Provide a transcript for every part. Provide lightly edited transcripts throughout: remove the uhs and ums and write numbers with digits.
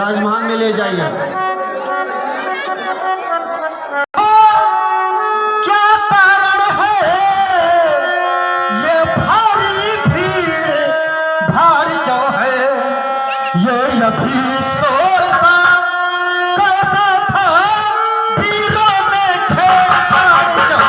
राजमहल में ले जाइए। क्या कारण है ये भारी भीड़ भारी जो है, ये अभी शोर सा कैसा था वीरों में छेड़छाड़ जो।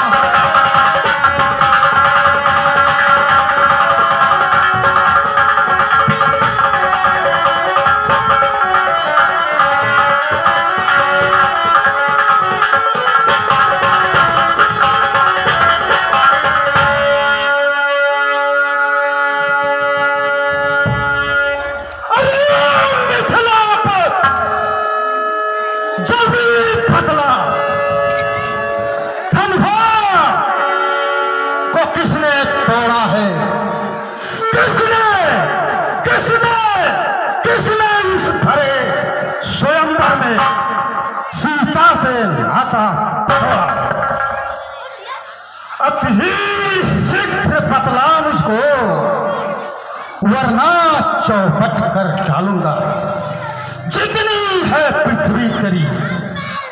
किसने तोड़ा है? किसने किसने किसने इस भरे स्वयंवर में सीता से नाता तोड़ा? अति शीघ्र बतला मुझको, वरना चौपट कर डालूंगा। जितनी है पृथ्वी तेरी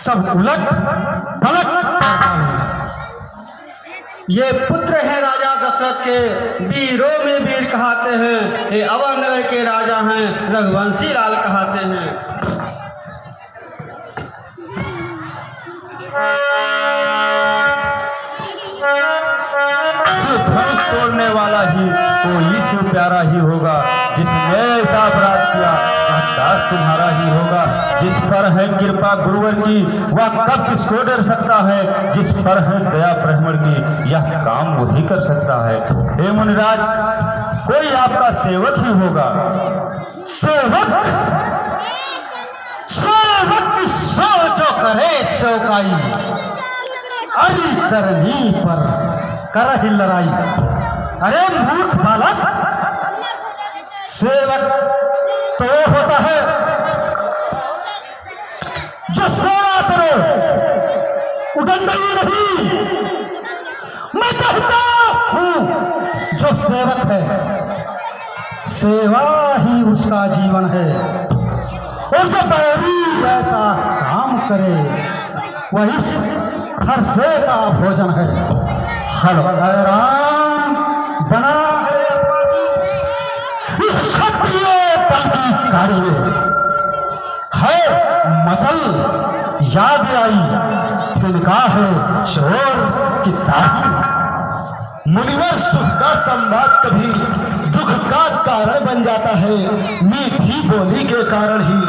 सब उलट पलट कर डालूंगा। ये पुत्र हैं राजा दशरथ के, वीरों में वीर कहते हैं। ये अवध नगर के राजा हैं, रघुवंशी लाल कहते हैं। धनुष तोड़ने वाला ही कोई से प्यारा ही होगा। जिसने ऐसा अपराध किया दास तुम्हारा ही होगा। जिस पर है कृपा गुरुवर की वह कब किसको डर सकता है? जिस पर है दया ब्राह्मण की यह काम वही कर सकता है। हे मुनिराज, कोई आपका सेवक ही होगा। सेवक सेवक सो जो करे शौकाई, अरी तरनी पर करही लड़ाई। अरे मूर्ख बालक, सेवक तो होता है जो सेवा करे, उदंडनी नहीं। मैं कहता हूं जो सेवक है सेवा ही उसका जीवन है, और जो बैरी ऐसा काम करे वही फरसे का भोजन है। हलवाराम बना है इस क्षत्रिय दल की गाड़ी में है मसल याद आई तिनका है शोर की ताही। मुनिवर सुख का संवाद कभी दुख का कारण बन जाता है। मीठी बोली के कारण ही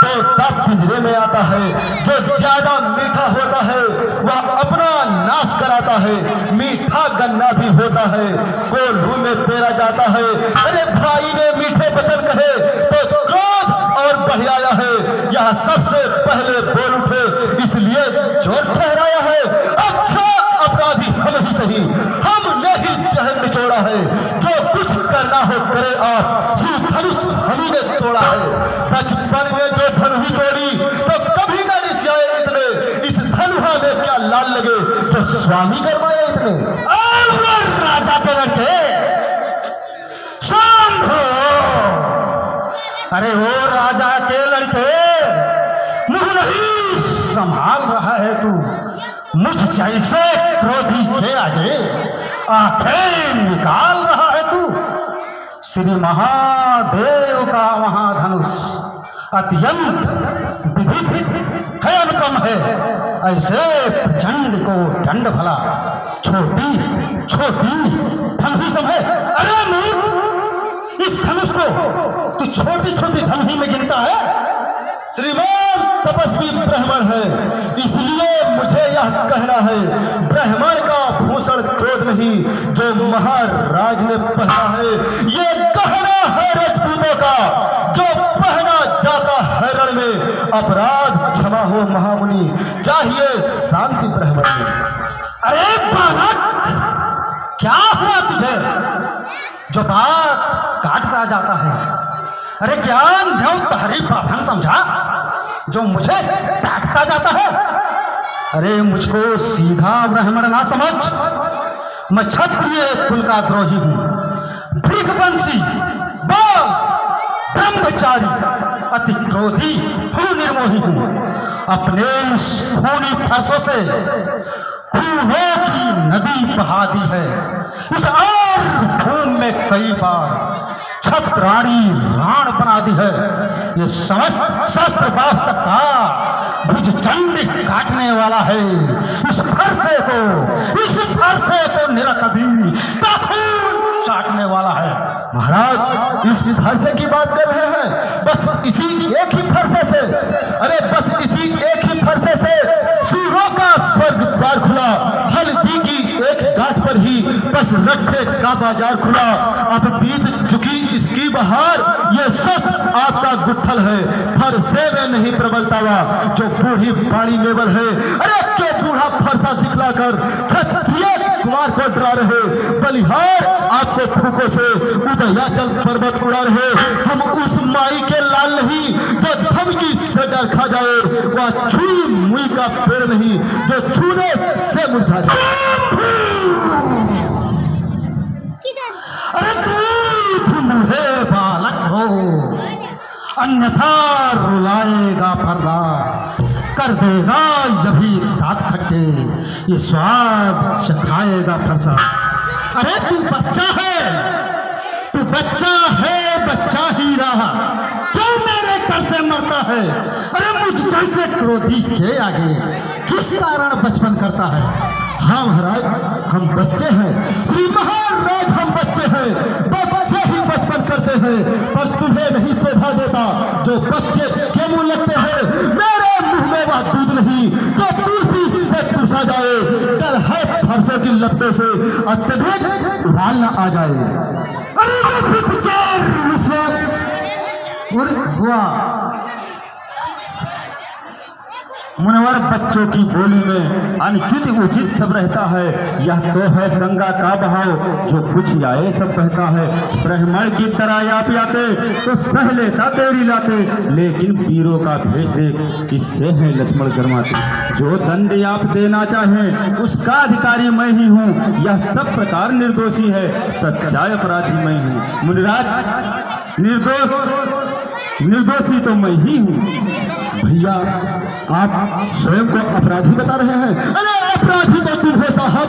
तोता पिंजरे में आता है। जो ज्यादा मीठा होता है वह अपना नाश कराता है। मीठा गन्ना भी होता है, कोल्हू में पेरा जाता है। अरे भाई ने मीठे वचन कहे तो क्रोध और बढ़ाया है। यह सबसे पहले बोल उठे इसलिए चोर ठहराया है। अच्छा अपराधी हम ही सही, हमने ही जहर निचोड़ा है। जो कुछ करना हो करे आप, धनुष हम ने तोड़ा है। बचपन में जो धनु ही तोड़ी तो कभी ना रिसाए इतने। इस धनुहा में क्या लाल लगे जो स्वामी करवाए इतने। राजा के लड़के संभो, अरे वो राजा के लड़के मुझ नहीं संभाल रहा है तू। मुझ जैसे क्रोधी के आगे आंखें निकाल रहा है तू। श्री महादेव का महाधनुष अत्यंत विधित है, अनुपम है। ऐसे प्रचंड को दंड भला छोटी छोटी धनुष है। अरे मूर्ख, इस धनुष को तू छोटी छोटी धनुष में गिनता है। श्रीमान तपस्वी ब्राह्मण है, इसलिए मुझे यह कहना है। ब्राह्मण का भूषण क्रोध नहीं जो महाराज ने पहना है। ये गहना है राजपूतों का जो पहना जाता है रण में। अपराध क्षमा हो महामुनि, चाहिए शांति ब्राह्मण में। अरे बालक, क्या हुआ तुझे जो बात काटता जाता है? अरे ज्ञान ध्यान तहरी बाभन समझा जो मुझे डांटता जाता है। अरे मुझको सीधा ब्राह्मण ना समझ, मैं क्षत्रिय कुल का द्रोही हूं। भीखवंशी बोल, ब्रह्मचारी, अति क्रोधी, हूँ निर्मोही हूँ। अपने इस खूनी फरसों से खूनों की नदी बहा दी है। इस आर भूमि में कई बार छत्राणी राण बना दी है। ये समस्त शस्त्र बाह तक का भुजदंड काटने वाला है। इस फरसे को निरकबी का खून चाटने वाला है। महाराज, इस फरसे की बात कर रहे हैं? बस इसी एक ही फरसे से, अरे बस इसी एक ही फरसे से सूरों का स्वर्ग द्वार खुला। हल्दी की एक गांठ पर ही बस रट्टे का बाजार खुला। अब बीत चुकी इसकी बहार, ये शस्त्र आपका गुत्थल है। फरसे में नहीं प्रबलता हुआ जो बूढ़ी बाणी मेवल है। अरे क्यों बूढ़ा फरसा दिखलाकर क्षत्रिय कुमार को डरा रहे? बलिहार आपको फूकों से उदयाचल पर्वत उड़ा रहे। हम उस माई के लाल नहीं जो धमकी से डर खा जाए। वह छुई मुई का पेड़ नहीं जो छूने से मुरझा जाए। अरे तुम है बालक हो, अन्यथा रुलाएगा पर्दा, कर देगा यही दांत खट्टे, ये स्वाद चखाएगा फरसा। अरे तू बच्चा है, बच्चा ही रहा, क्यों मेरे कर से मरता है? अरे मुझ जैसे क्रोधी के आगे किस कारण बचपन करता है? हाँ महाराज, हम बच्चे हैं। श्री महाराज, हम बच्चे हैं। बच्चे ही बचपन करते हैं, पर तुम्हें नहीं शोभा देता जो बच्चे के मुंह लगते हैं। मेरे मुंह में वह दूध नहीं तो तुलसी से तुरसा जाए। डर है फरसों की लपटों से अत्यधिक उबाल न आ जाए। हुआ मुनवर बच्चों की बोली में अनुचित उचित सब रहता है। यह तो है गंगा का बहाव जो कुछ आए सब बहता है। ब्राह्मण की तरह आप आते तो सह लेता तेरी लाते, लेकिन पीरों का भेज दे किससे है लक्ष्मण गरमाते। जो दंड आप देना चाहें उसका अधिकारी मैं ही हूँ। यह सब प्रकार निर्दोषी है, सच्चा अपराधी मैं हूँ। मुनिराज, निर्दोषी तो मैं ही हूँ। भैया, आप स्वयं को अपराधी बता रहे हैं? अरे अपराधी तो तुम हो साहब।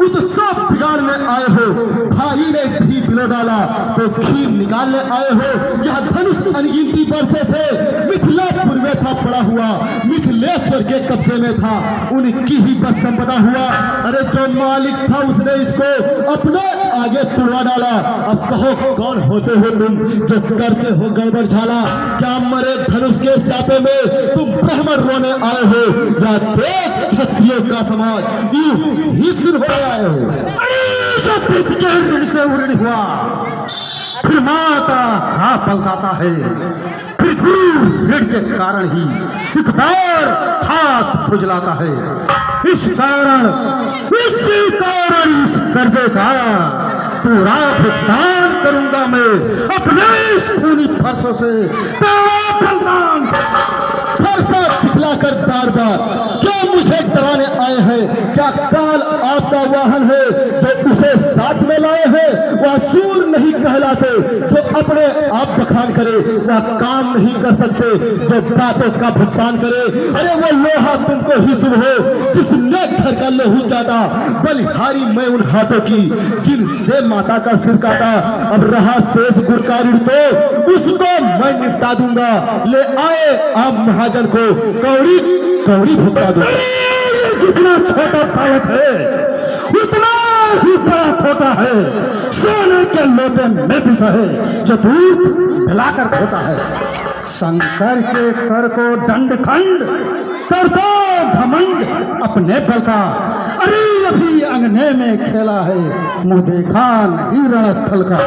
उत्सव बिगाड़ने आए हो। भाई ने घी पिलो डाला तो घी निकालने आए हो। यह धनुष अनगिनती वर्षों से मिथिलापुर में था पड़ा हुआ, मिथिलेश्वर के कब्जे में था, उनकी ही बस संपदा हुआ। अरे जो मालिक था उसने इसको अपने आगे तुड़वा डाला। अब कहो कौन होते हो तुम जो करते हो गड़बड़ झाला? क्या मरे धनुष के सापे में तुम ब्राह्मण रोने आए हो, या देख क्षत्रियों का समाज यूं ही सिर होने आए हो? से उड़ हुआ, फिर माता खा पलटाता है, फिर गुरु ऋण के कारण ही एक बार हाथ खुजलाता है। इसी कारण इस कर्जे का पूरा भुगतान करूंगा मैं अपने इस खूनी फरसों से। फरसा दिखलाकर बार बार क्या मुझे डराने आए हैं? क्या काल आपका वाहन है जो उसे साथ में लाए हैं? वह सूर नहीं कहलाते जो अपने आप बखान करे, वह काम नहीं कर सकते जो बातों का भुगतान करे। अरे वो लोहा तुमको ही शुभ हो जिसने घर का लहू चाटा। बलिहारी मैं उन हाथों की जिनसे माता का सिर काटा। अब रहा शेष गुरकारिण तो उसको मैं निपटा दूंगा। ले आए आप महाजन को कौड़ी कौड़ी भुगता दूंगा। जितना छोटा बालक है उतना ही बड़ा खोता है। सोने के लोटे में भी सहे जो दूध पिलाकर खोता है। शंकर के कर को दंड खंड करता घमंड अपने बल का। अरे अभी अंगने में खेला है, मुंह देखा नहीं रणस्थल का।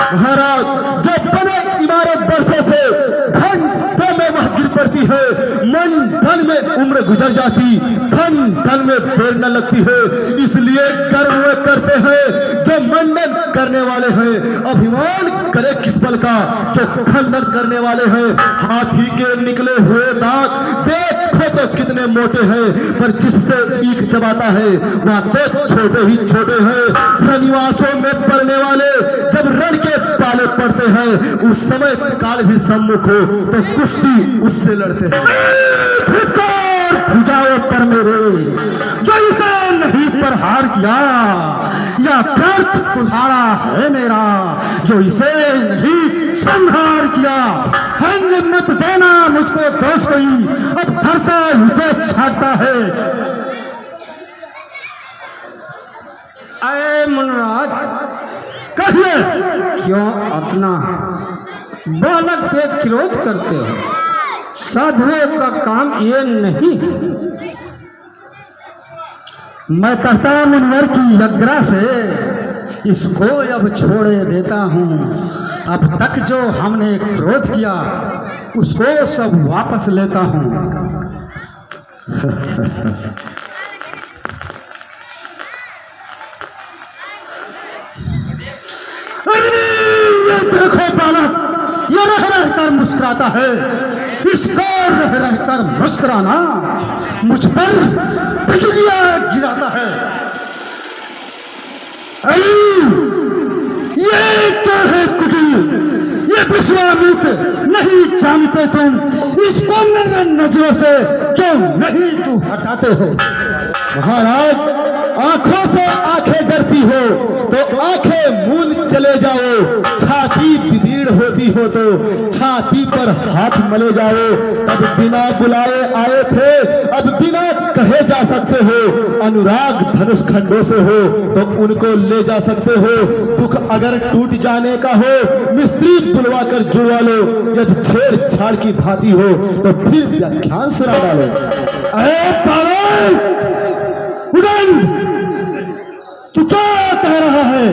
महाराज, जो बने इमारत बरसों से घंटों में वह गिर पड़ती है। मन धन में उम्र गुजर जाती, धन में देर न लगती है। इसलिए कर्म वे करते हैं जो मंडन करने वाले हैं। अभिमान करे किस बल का जो खंडन करने वाले हैं। हाथी के निकले हुए दांत देखो तो कितने मोटे हैं, पर जिससे ईख चबाता है वह तो छोटे ही छोटे हैं। रनिवासों में पड़ने वाले जब रण के पाले पड़ते हैं, उस समय काल भी सम्मुख हो तो कुश्ती उससे लड़ते हैं। जाओ पर मेरे जो इसे नहीं प्रहार किया, या व्यर्थ कुल्हाड़ा है मेरा जो इसे नहीं संहार किया। हंग मत देना मुझको दोष कोई, अब फरसा इसे छाटता है। अरे मुनराज, कहिए क्यों अपना बालक पे क्रोध करते हो? साधुओं का काम ये नहीं। मैं कहता मुनवर की आज्ञा से इसको अब छोड़े देता हूँ। अब तक जो हमने क्रोध किया उसको सब वापस लेता हूँ। ये देखो बालक, ये रह रहकर मुस्कुराता है। इसको रह रहकर मुस्कुराना मुझ पर बिजलियां गिराता है। ये तो है कुटिल, ये विश्वामित्र नहीं जानते तुम इसको मेरे नजरों से क्यों नहीं तू हटाते हो? महाराज, आंखों से आंखें डरती हो तो आंखें मूंद चले जाओ। छाती विदीर्ण होती हो तो छाती पर हाथ मले जाओ। तब बिना बुलाए आए थे, अब बिना कहे जा सकते हो। अनुराग धनुष खंडों से हो तो उनको ले जा सकते हो। दुख अगर टूट जाने का हो, मिस्त्री बुलवा कर जुड़वा लो। यदि छेड़छाड़ की भांति हो तो फिर व्याख्यान सुना डालो। अरे पागल, उड़न, तू क्या कह रहा है?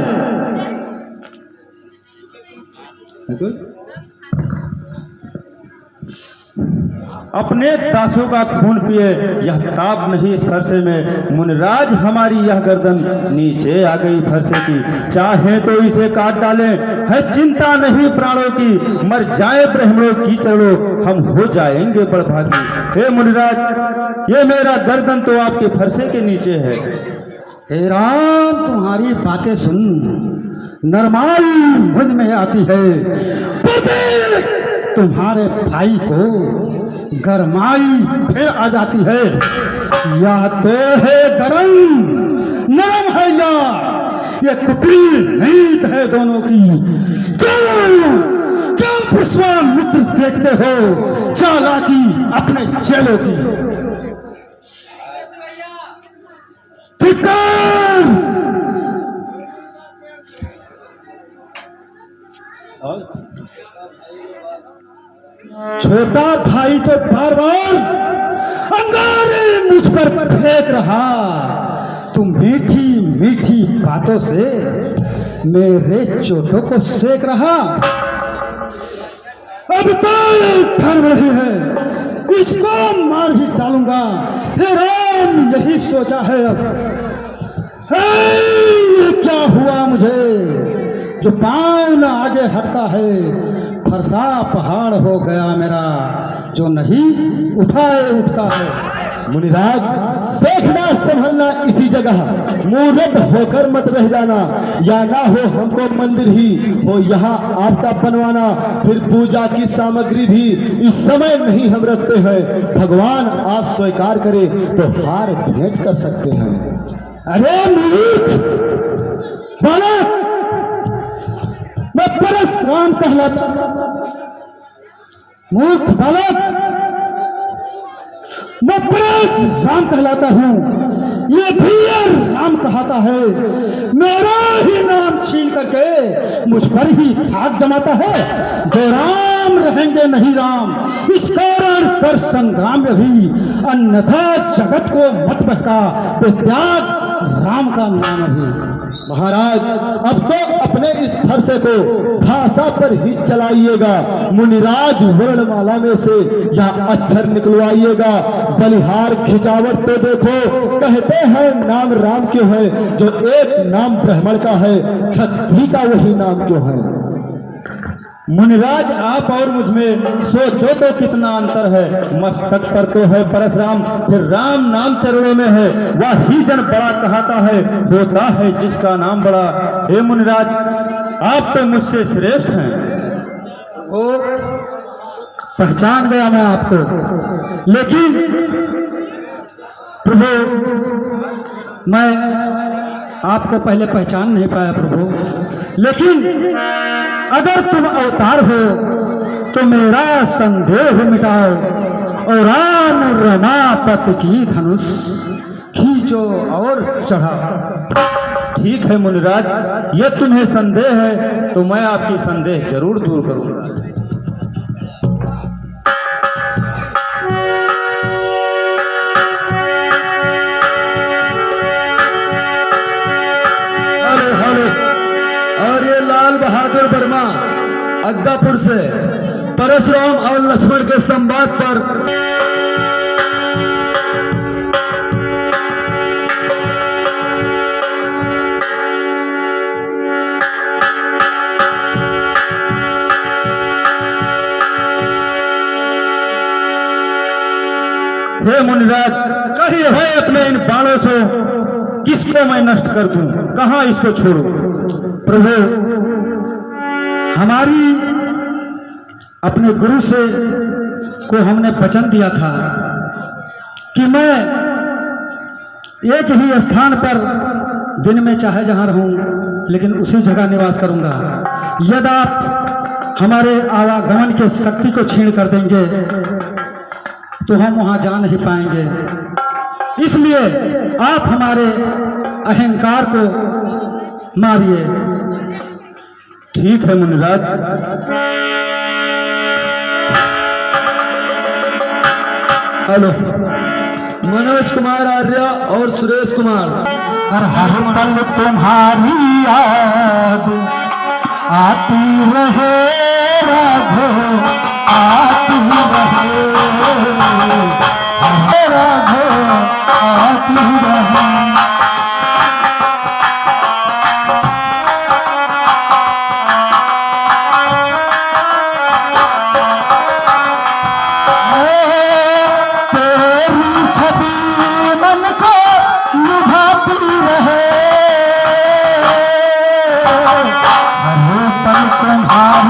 अपने दासों का खून पिए यह ताप नहीं इस फरसे में। मुनराज हमारी यह गर्दन नीचे आ गई फरसे की, चाहे तो इसे काट डालें, है चिंता नहीं प्राणों की। मर जाए ब्रह्मणों की चरणों, हम हो जाएंगे बड़भागी। हे मुनराज, ये मेरा गर्दन तो आपके फरसे के नीचे है। हे राम, तुम्हारी बातें सुन नरमाई मुझ में आती है। तुम्हारे भाई को गरमाई फिर आ जाती है। या तो है गरम, नरम है, या ये कुटिल नीत है दोनों की। क्यों विश्वामित्र देखते हो चालाकी अपने चेलों की? छोटा भाई तो बार बार अंगारे मुझ पर फेंक रहा। तुम मीठी मीठी बातों से मेरे चोटों को सेक रहा। अब तो धर्म रही है, इसको मार ही डालूंगा। हे राम, यही सोचा है अब। ये क्या हुआ मुझे जो पांव न आगे हटता है? फरसा पहाड़ हो गया मेरा जो नहीं उठाए उठता है। मुनिराज, देखना संभलना इसी जगह, मूर्ख होकर मत रह जाना। या ना हो हमको मंदिर ही हो यहाँ आपका बनवाना। फिर पूजा की सामग्री भी इस समय नहीं हम रखते हैं। भगवान आप स्वीकार करें तो हार भेंट कर सकते हैं। अरे मूर्ख बालक, मैं परशुराम कहलाता। मूर्ख बालक, मैं परशुराम कहलाता हूँ। ये भी राम कहता है। मेरा ही नाम छीन करके मुझ पर ही धाक जमाता है। दो राम रहेंगे नहीं राम, इस कारण कर संग्राम में भी। अन्यथा जगत को मत बहका, त्याग राम का नाम अभी। महाराज, अब तो अपने इस फरसे को भाषा पर ही चलाइएगा। मुनिराज वर्णमाला में से या अक्षर निकलवाइएगा। बलिहार खिंचावट तो देखो, कहते हैं नाम राम क्यों है? जो एक नाम ब्राह्मण का है, क्षत्रिय का वही नाम क्यों है? मुनिराज आप और मुझ में सोचो तो कितना अंतर है। मस्तक पर तो है परशुराम, फिर राम नाम चरणों में है। वह ही जन बड़ा कहता है, होता है जिसका नाम बड़ा। हे मुनिराज, आप तो मुझसे श्रेष्ठ हैं। ओ, पहचान गया मैं आपको, लेकिन प्रभु मैं आपको पहले पहचान नहीं पाया प्रभु। लेकिन अगर तुम अवतार हो तो मेरा संदेह मिटाओ और राम रमापति की धनुष खींचो और चढ़ाओ। ठीक है मुनिराज, यह तुम्हें संदेह है तो मैं आपकी संदेह जरूर दूर करूंगा। और ये लाल बहादुर वर्मा अग्गापुर से परशुराम और लक्ष्मण के संवाद पर हे मुनिराज, कहिए है अपने इन बाणों से किसको मैं नष्ट कर दूं, कहां इसको छोड़ूं? प्रभु हमारी अपने गुरु से को हमने वचन दिया था कि मैं एक ही स्थान पर दिन में चाहे जहां रहूं लेकिन उसी जगह निवास करूंगा। यदि आप हमारे आवागमन के शक्ति को छीन कर देंगे तो हम वहां जा नहीं पाएंगे। इसलिए आप हमारे अहंकार को मारिए। ठीक है मुनिराज। हेलो, मनोज कुमार आर्य और सुरेश कुमार। और हर पल तुम्हारी याद आती रहे राघो, आती रहे राघो, आती रहे। तुम्हारी